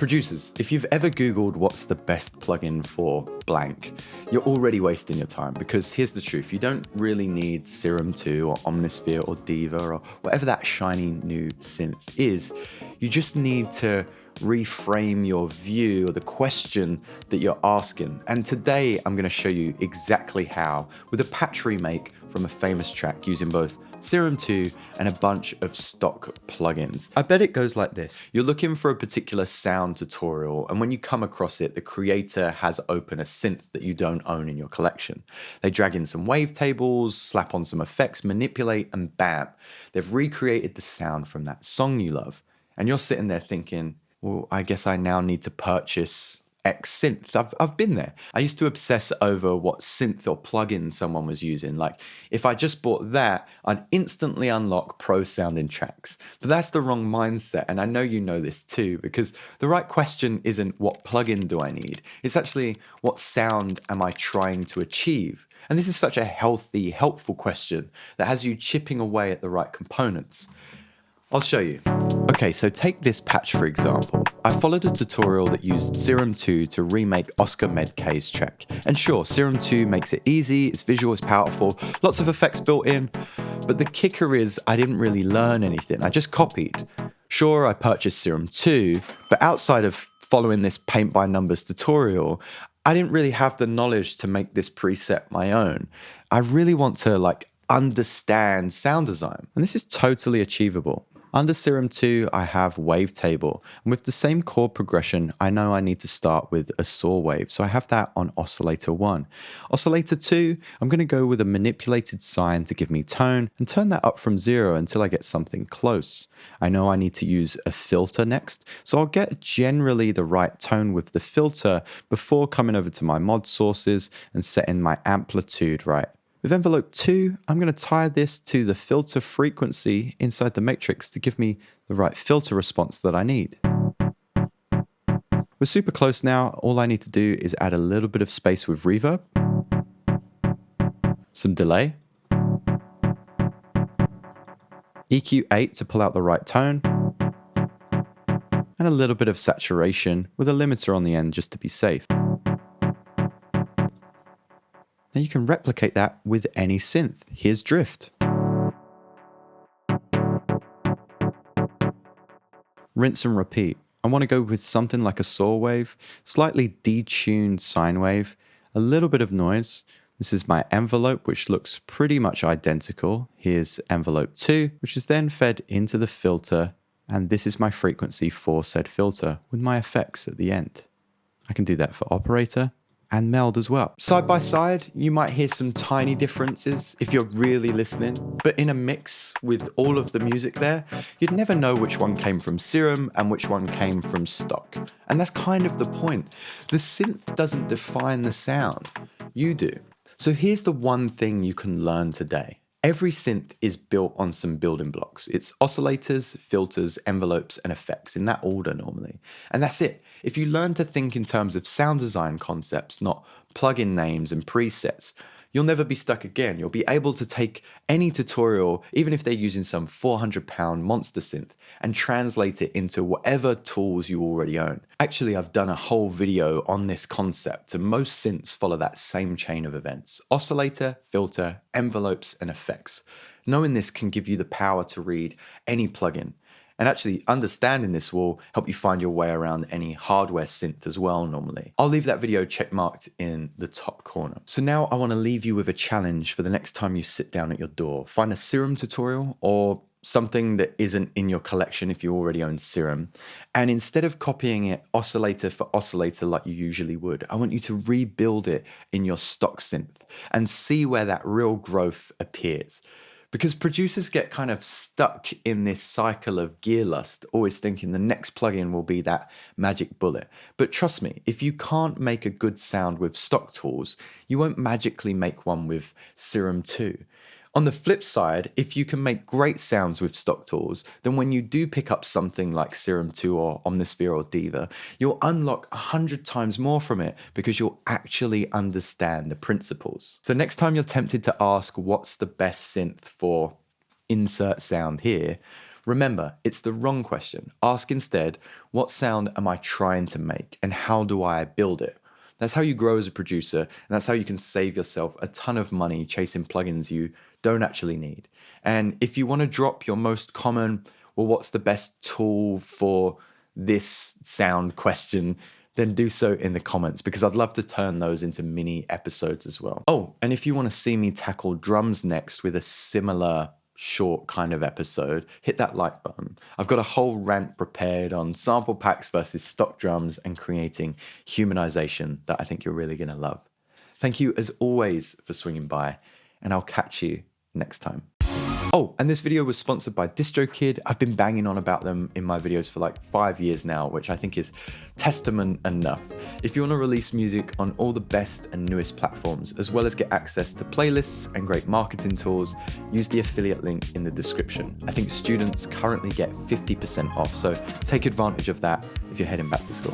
Producers, if you've ever Googled what's the best plugin for blank, you're already wasting your time, because here's the truth. You don't really need Serum 2 or Omnisphere or Diva or whatever that shiny new synth is. You just need to reframe your view or the question that you're asking. And today I'm going to show you exactly how, with a patch remake from a famous track using both Serum 2 and a bunch of stock plugins. I bet it goes like this. You're looking for a particular sound tutorial, and when you come across it, the creator has open a synth that you don't own in your collection. They drag in some wavetables, slap on some effects, manipulate, and bam, they've recreated the sound from that song you love. And you're sitting there thinking, well, I guess I now need to purchase X synth. I've been there. I used to obsess over what synth or plugin someone was using. Like, if I just bought that, I'd instantly unlock pro sounding tracks. But that's the wrong mindset, and I know you know this too, because the right question isn't what plugin do I need? It's actually, what sound am I trying to achieve? And this is such a healthy, helpful question that has you chipping away at the right components. I'll show you. Okay, so take this patch for example. I followed a tutorial that used Serum 2 to remake Oscar Medkay's track. And sure, Serum 2 makes it easy, its visual is powerful, lots of effects built in, but the kicker is I didn't really learn anything, I just copied. Sure, I purchased Serum 2, but outside of following this paint by numbers tutorial, I didn't really have the knowledge to make this preset my own. I really want to understand sound design, and this is totally achievable. Under Serum 2, I have Wavetable, and with the same chord progression, I know I need to start with a saw wave, so I have that on Oscillator 1. Oscillator 2, I'm going to go with a manipulated sine to give me tone, and turn that up from 0 until I get something close. I know I need to use a filter next, so I'll get generally the right tone with the filter before coming over to my mod sources and setting my amplitude right. With envelope 2, I'm going to tie this to the filter frequency inside the matrix to give me the right filter response that I need. We're super close now. All I need to do is add a little bit of space with reverb, some delay, EQ 8 to pull out the right tone, and a little bit of saturation with a limiter on the end just to be safe. Now you can replicate that with any synth. Here's drift. Rinse and repeat. I want to go with something like a saw wave, slightly detuned sine wave, a little bit of noise. This is my envelope, which looks pretty much identical. Here's envelope 2, which is then fed into the filter, and this is my frequency for said filter with my effects at the end. I can do that for operator and meld as well. Side by side, you might hear some tiny differences if you're really listening, but in a mix with all of the music there, you'd never know which one came from Serum and which one came from stock. And that's kind of the point. The synth doesn't define the sound, you do. So here's the one thing you can learn today. Every synth is built on some building blocks. It's oscillators, filters, envelopes, and effects in that order normally. And that's it. If you learn to think in terms of sound design concepts, not plugin names and presets, you'll never be stuck again. You'll be able to take any tutorial, even if they're using some 400-pound monster synth, and translate it into whatever tools you already own. Actually, I've done a whole video on this concept, and most synths follow that same chain of events: oscillator, filter, envelopes, and effects. Knowing this can give you the power to read any plugin. And actually, understanding this will help you find your way around any hardware synth as well normally. I'll leave that video checkmarked in the top corner. So now I want to leave you with a challenge for the next time you sit down at your door. Find a Serum tutorial or something that isn't in your collection if you already own Serum. And instead of copying it oscillator for oscillator like you usually would, I want you to rebuild it in your stock synth and see where that real growth appears. Because producers get kind of stuck in this cycle of gear lust, always thinking the next plugin will be that magic bullet. But trust me, if you can't make a good sound with stock tools, you won't magically make one with Serum 2. On the flip side, if you can make great sounds with stock tools, then when you do pick up something like Serum 2 or Omnisphere or Diva, you'll unlock 100 times more from it because you'll actually understand the principles. So next time you're tempted to ask what's the best synth for insert sound here, Remember, it's the wrong question. Ask instead, what sound am I trying to make and how do I build it? That's how you grow as a producer, and that's how you can save yourself a ton of money chasing plugins you don't actually need. And if you want to drop your most common, well, what's the best tool for this sound question, then do so in the comments, because I'd love to turn those into mini episodes as well. Oh, and if you want to see me tackle drums next with a similar short kind of episode, hit that like button. I've got a whole rant prepared on sample packs versus stock drums and creating humanization that I think you're really going to love. Thank you as always for swinging by, and I'll catch you next time. Oh, and this video was sponsored by DistroKid. I've been banging on about them in my videos for like 5 years now, which I think is testament enough. If you want to release music on all the best and newest platforms, as well as get access to playlists and great marketing tools, use the affiliate link in the description. I think students currently get 50% off, so take advantage of that if you're heading back to school.